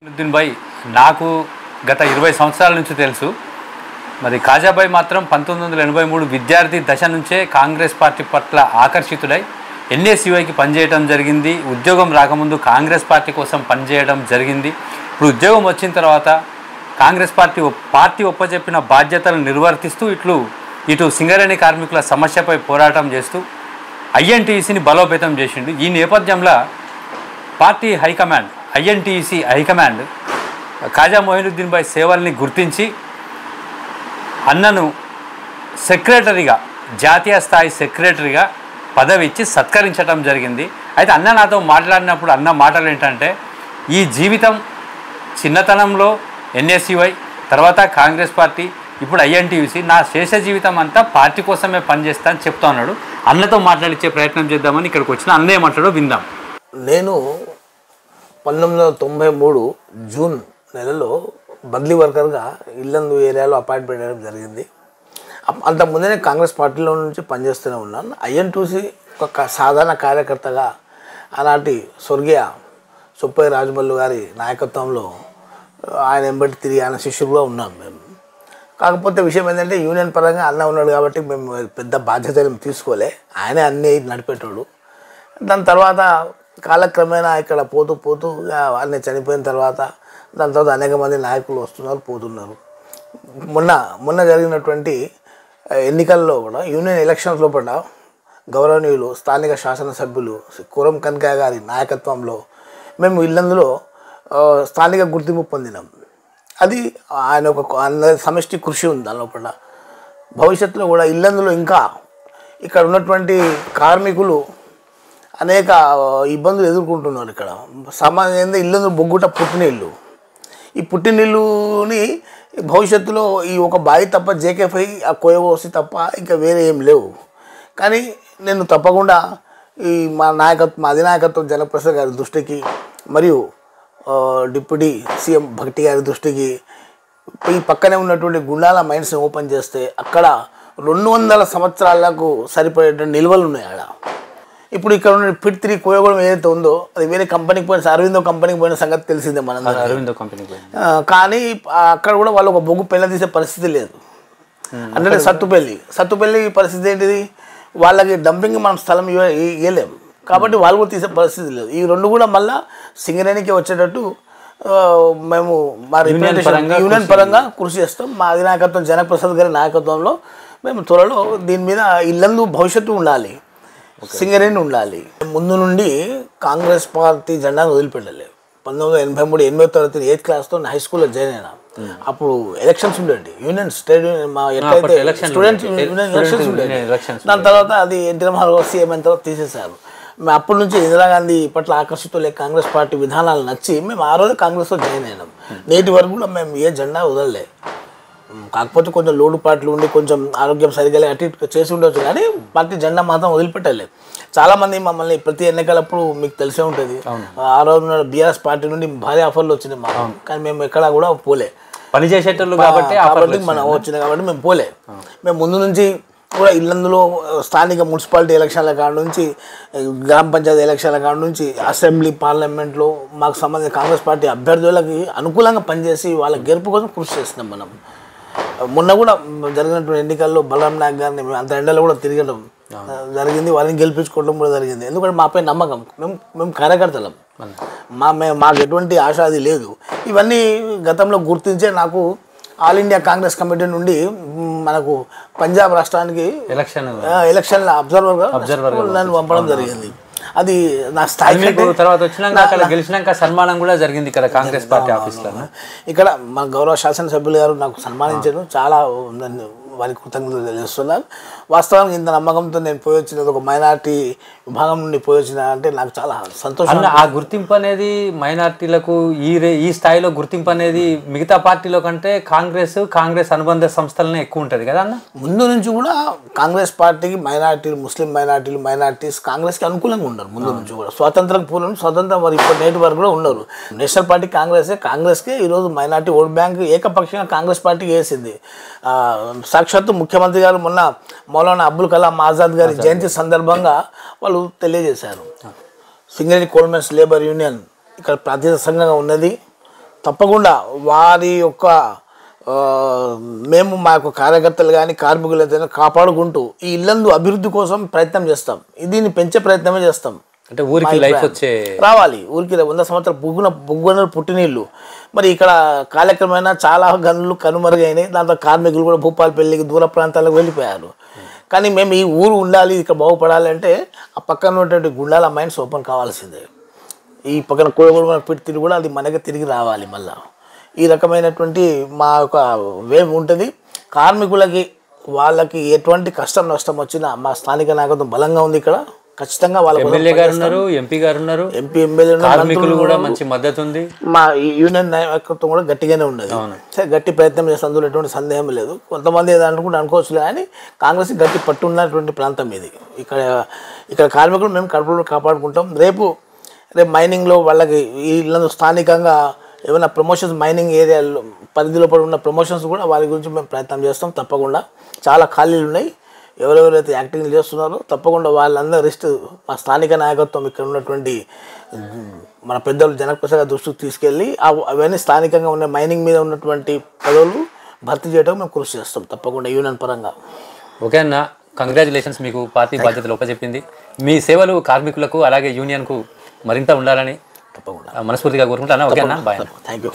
నితిన్ భాయ్ నాకు గత 20 సంవత్సరాల నుంచి తెలుసు. మరి కాజాబాయ్ మాత్రం 1983 విద్యార్థి దశ నుంచే కాంగ్రెస్ పార్టీ పట్ల ఆకర్షితుడై ఎన్ఎస్యుఐకి పనిచేయడం జరిగింది. ఉద్యోగం రాకముందు కాంగ్రెస్ పార్టీ కోసం పనిచేయడం జరిగింది. ఇప్పుడు ఉద్యోగం వచ్చిన తర్వాత కాంగ్రెస్ పార్టీ ఒప్పచెప్పిన బాధ్యతలను నిర్వర్తిస్తూ ఇటు సింగరేణి కార్మికుల సమస్యపై పోరాటం చేస్తూ ఐఎన్టీసీని బలోపేతం చేసిండు. ఈ నేపథ్యంలో party high command INTUC high command Khaja Moinuddin భాయ్ సేవల్ని గుర్తించి అన్నను సెక్రటరీగా, జాతీయ స్థాయి సెక్రటరీగా పదవి ఇచ్చి సత్కరించడం జరిగింది. అయితే అన్న నాతో మాట్లాడినప్పుడు అన్న మాటలు ఏంటంటే, ఈ జీవితం చిన్నతనంలో ఎన్ఎస్యుఐ, తర్వాత కాంగ్రెస్ పార్టీ, ఇప్పుడు ఐఎన్టీయూసీ, నా శేష జీవితం అంతా పార్టీ కోసమే పనిచేస్తా అని చెప్తా ఉన్నాడు. అన్నతో మాట్లాడించే ప్రయత్నం చేద్దామని ఇక్కడికి వచ్చిన అన్న ఏమంటాడో విందాం. నేను 1993 జూన్ నెలలో బదిలీ వర్కర్గా ఇల్లందు ఏరియాలో అపాయింట్మెంట్ అయ్యడం జరిగింది. అంతకుముందే కాంగ్రెస్ పార్టీలో నుంచి పనిచేస్తూనే ఉన్నాను. ఐఎన్టీసీ ఒక సాధారణ కార్యకర్తగా ఆనాటి స్వర్గీయ సుప్పయ్య రాజమల్లు గారి నాయకత్వంలో ఆయన వెంబడి తిరిగి ఆయన శిష్యులుగా ఉన్నాం మేము. కాకపోతే విషయం ఏంటంటే, యూనియన్ పరంగా అన్న ఉన్నాడు కాబట్టి మేము పెద్ద బాధ్యతలు తీసుకోలే, ఆయనే అన్నీ నడిపేటోడు. దాని తర్వాత కాలక్రమేణా ఇక్కడ పోతూ అన్నీ చనిపోయిన తర్వాత దాని తర్వాత అనేక మంది నాయకులు వస్తున్నారు, పోతున్నారు. మొన్న జరిగినటువంటి ఎన్నికల్లో కూడా యూనియన్ ఎలక్షన్స్ లోపల గౌరవనీయులు స్థానిక శాసనసభ్యులు కురం కనకయ్య గారి నాయకత్వంలో మేము ఇల్లందులో స్థానిక గుర్తింపు పొందినాం. అది ఆయన సమష్టి కృషి ఉంది దాని లోపల. భవిష్యత్తులో కూడా ఇల్లందులో ఇంకా ఇక్కడ ఉన్నటువంటి కార్మికులు అనేక ఇబ్బందులు ఎదుర్కొంటున్నారు. ఇక్కడ సామాన్యంగా ఇల్లందు బొగ్గుట పుట్టినిల్లు. ఈ పుట్టినిల్లుని భవిష్యత్తులో ఈ ఒక బావి తప్ప జేకేఫై ఆ కోయవోసి తప్ప ఇంకా వేరే ఏం లేవు. కానీ నేను తప్పకుండా ఈ మా అధినాయకత్వం జనప్రసాద్ గారి దృష్టికి, మరియు డిప్యూటీ సీఎం భక్తి గారి దృష్టికి, ఈ పక్కనే ఉన్నటువంటి గుండాల మైన్స్ని ఓపెన్ చేస్తే అక్కడ 200 సంవత్సరాలకు సరిపడేటువంటి నిల్వలు ఉన్నాయి ఆడ. ఇప్పుడు ఇక్కడ ఉన్న పిట్ 3 కోయగూడెం ఏదైతే ఉందో అది వేరే కంపెనీకి పోయిన, అరవిందో కంపెనీకి పోయిన సంగతి తెలిసిందే మనం. అరవిందో కంపెనీకి కానీ అక్కడ కూడా వాళ్ళు ఒక బొగ్గు పెళ్ళ తీసే పరిస్థితి లేదు. అంటే సత్తుపల్లి పరిస్థితి ఏంటిది, వాళ్ళకి డంపింగ్ మనం స్థలం ఇవ్వలేము కాబట్టి వాళ్ళు కూడా తీసే పరిస్థితి లేదు. ఈ రెండు కూడా మళ్ళీ సింగరేణికి వచ్చేటట్టు మేము మా యూనియన్ పరంగా కృషి చేస్తాం. మా అధినాయకత్వం జనప్రసాద్ గారి నాయకత్వంలో మేము త్వరలో దీని మీద ఇల్లందు భవిష్యత్తు ఉండాలి, సింగరేణి ఉండాలి. ముందు నుండి కాంగ్రెస్ పార్టీ జెండాను వదిలిపెట్టలేదు. 1983 8వ తరగతి 8th క్లాస్తో హై స్కూల్లో జాయిన్ అయినా. అప్పుడు ఎలక్షన్స్ ఉండేవి, యూనియన్ స్టేట్ మా ఎట్లయితే స్టూడెంట్స్ యూనియన్ ఎలక్షన్స్ ఉండేవి. దాని తర్వాత అది ఎన్టీ రామారావు సీఎం అయిన తర్వాత తీసేశారు. మేము అప్పటి నుంచి ఇందిరాగాంధీ పట్ల ఆకర్షితులే కాంగ్రెస్ పార్టీ విధానాలు నచ్చి మేము ఆ రోజు కాంగ్రెస్లో జాయిన్ అయినాం. నేటి వరకు కూడా మేము ఏ జెండా వదలలే. కాకపోతే కొంచెం లోటు పాటలు ఉండి కొంచెం ఆరోగ్యం సరిగా అటు ఇటు చేసి ఉండొచ్చు, కానీ పార్టీ జెండా మాత్రం వదిలిపెట్టలేదు. చాలామంది మమ్మల్ని ప్రతి ఎన్నికలప్పుడు మీకు తెలిసే ఉంటుంది, ఆ రోజు బీఆర్ఎస్ పార్టీ నుండి భారీ ఆఫర్లు వచ్చినాయి మాకు, కానీ మేము ఎక్కడా కూడా పోలే. పని చేసేటోళ్ళు కాబట్టి మనం వచ్చింది కాబట్టి మేము పోలే. మేము ముందు నుంచి కూడా ఇల్లందులో స్థానిక మున్సిపాలిటీ ఎలక్షన్ల కాడ నుంచి, గ్రామ పంచాయతీ ఎలక్షన్ల కాడ నుంచి, అసెంబ్లీ పార్లమెంట్లో మాకు సంబంధించిన కాంగ్రెస్ పార్టీ అభ్యర్థులకి అనుకూలంగా పనిచేసి వాళ్ళ గెలుపు కోసం కృషి చేస్తున్నాం మనం. మొన్న కూడా జరిగినటువంటి ఎన్నికల్లో బలరాం నాయక్ గారిని మేము అంత ఎండలో కూడా తిరగడం జరిగింది, వాళ్ళని గెలిపించుకోవడం కూడా జరిగింది. ఎందుకంటే మాపై నమ్మకం, మేము కార్యకర్తలం, మాకు ఎటువంటి ఆశ అది లేదు. ఇవన్నీ గతంలో గుర్తించే నాకు ఆల్ ఇండియా కాంగ్రెస్ కమిటీ నుండి మనకు పంజాబ్ రాష్ట్రానికి ఎలక్షన్ల అబ్జర్వర్గా నన్ను పంపడం జరిగింది. అది నా స్థాయి. తర్వాత గెలిచినాక సన్మానం కూడా జరిగింది ఇక్కడ కాంగ్రెస్ పార్టీ ఆఫీస్లో. ఇక్కడ మన గౌరవ శాసనసభ్యులు గారు నాకు సన్మానించారు, చాలా వారికి కృతజ్ఞతలు తెలియజేస్తున్నాను. వాస్తవానికి ఇంత నమ్మకంతో నేను పోయి వచ్చినది, ఒక మైనార్టీ విభాగం నుండి పోయి వచ్చిన అంటే నాకు చాలా సంతోషం. ఆ గుర్తింపు అనేది మైనార్టీలకు ఈ స్థాయిలో గుర్తింపు అనేది మిగతా పార్టీలో కంటే కాంగ్రెస్ అనుబంధ సంస్థలనే ఎక్కువ ఉంటుంది కదా అన్న. ముందు నుంచి కూడా కాంగ్రెస్ పార్టీకి మైనార్టీలు, ముస్లిం మైనార్టీస్ కాంగ్రెస్కి అనుకూలంగా ఉన్నారు. ముందు నుంచి కూడా స్వాతంత్రం పూర్వం స్వతంత్రం వారు ఇప్పటి నేటి వరకు కూడా ఉన్నారు. నేషనల్ పార్టీ కాంగ్రెస్కే ఈరోజు మైనార్టీ ఓట్ బ్యాంక్ ఏకపక్షంగా కాంగ్రెస్ పార్టీకి వేసింది. సాక్షాత్తు ముఖ్యమంత్రి గారు మొన్న మౌలానా అబుల్ కలాం ఆజాద్ గారి జయంతి సందర్భంగా వాళ్ళు తెలియజేశారు, సింగరేణి కోల్మెన్స్ లేబర్ యూనియన్ ఇక్కడ ప్రాంతీయ సంఘంగా ఉన్నది, తప్పకుండా వారి యొక్క మేము మా యొక్క కార్యకర్తలు కానీ కార్మికులు అయితే కాపాడుకుంటూ ఈ ఇల్లందు అభివృద్ధి కోసం ప్రయత్నం చేస్తాం. దీన్ని పెంచే ప్రయత్నమే చేస్తాం. అంటే ఊరికి లైఫ్ వచ్చే రావాలి, ఊరికి 100 సంవత్సరాలు బొగ్గున పుట్టినీళ్ళు. మరి ఇక్కడ కాలక్రమేణా చాలా గనులు కనుమరుగైనాయి. దాంతో కార్మికులు కూడా భూపాలపల్లికి దూర ప్రాంతాలకు వెళ్ళిపోయారు. కానీ మేము ఈ ఊరు ఉండాలి, ఇక్కడ బాగుపడాలి అంటే ఆ పక్కన ఉన్నటువంటి గుండాల మైండ్స్ ఓపెన్ కావాల్సిందే. ఈ పక్కన కోడగూడ పెట్టి కూడా అది మనకి తిరిగి రావాలి. మళ్ళీ ఈ రకమైనటువంటి మా యొక్క వేవ్ ఉంటుంది. కార్మికులకి వాళ్ళకి ఎటువంటి కష్టం నష్టం వచ్చినా మా స్థానిక నాయకత్వం బలంగా ఉంది. ఇక్కడ ఖచ్చితంగా వాళ్ళ ఎమ్మెల్యే గారు ఉన్నారు, ఎంపీ గారు ఉన్నారు, ఎమ్మెల్యే కార్మికులు కూడా మంచి మద్దతు ఉంది. మా యూనియన్ నాయకత్వం కూడా గట్టిగానే ఉన్నది. సరే, గట్టి ప్రయత్నం చేస్తే అందులో ఎటువంటి సందేహం లేదు. కొంతమంది ఏదనుకుంటే అనుకోవచ్చులే కానీ కాంగ్రెస్ గట్టి పట్టు ఉన్నటువంటి ప్రాంతం ఇది. ఇక్కడ కార్మికులు మేము కడుపులో కాపాడుకుంటాం. రేపు మైనింగ్లో వాళ్ళకి వీళ్ళందరూ స్థానికంగా ఏమైనా ప్రమోషన్స్ మైనింగ్ ఏరియాలో పరిధిలో పడి ఉన్న ప్రమోషన్స్ కూడా వాళ్ళ గురించి మేము ప్రయత్నం చేస్తాం. తప్పకుండా చాలా ఖాళీలు ఉన్నాయి. ఎవరెవరైతే యాక్టింగ్ చేస్తున్నారో తప్పకుండా వాళ్ళందరూ లిస్ట్ మా స్థానిక నాయకత్వం ఇక్కడ ఉన్నటువంటి మన పెద్దలు జనప్రసాద్ దృష్టికి తీసుకెళ్ళి అవన్నీ స్థానికంగా ఉన్న మైనింగ్ మీద ఉన్నటువంటి పదవులు భర్తీ చేయడం మేము కృషి చేస్తాం తప్పకుండా యూనియన్ పరంగా. ఓకే అన్న, కంగ్రాచులేషన్స్, మీకు పార్టీ బాధ్యతలు ఒప్పచెప్పింది. మీ సేవలు కార్మికులకు అలాగే యూనియన్కు మరింత ఉండాలని తప్పకుండా మనస్ఫూర్తిగా కోరుకుంటాను. ఓకే అన్న, బాయ్. Thank you.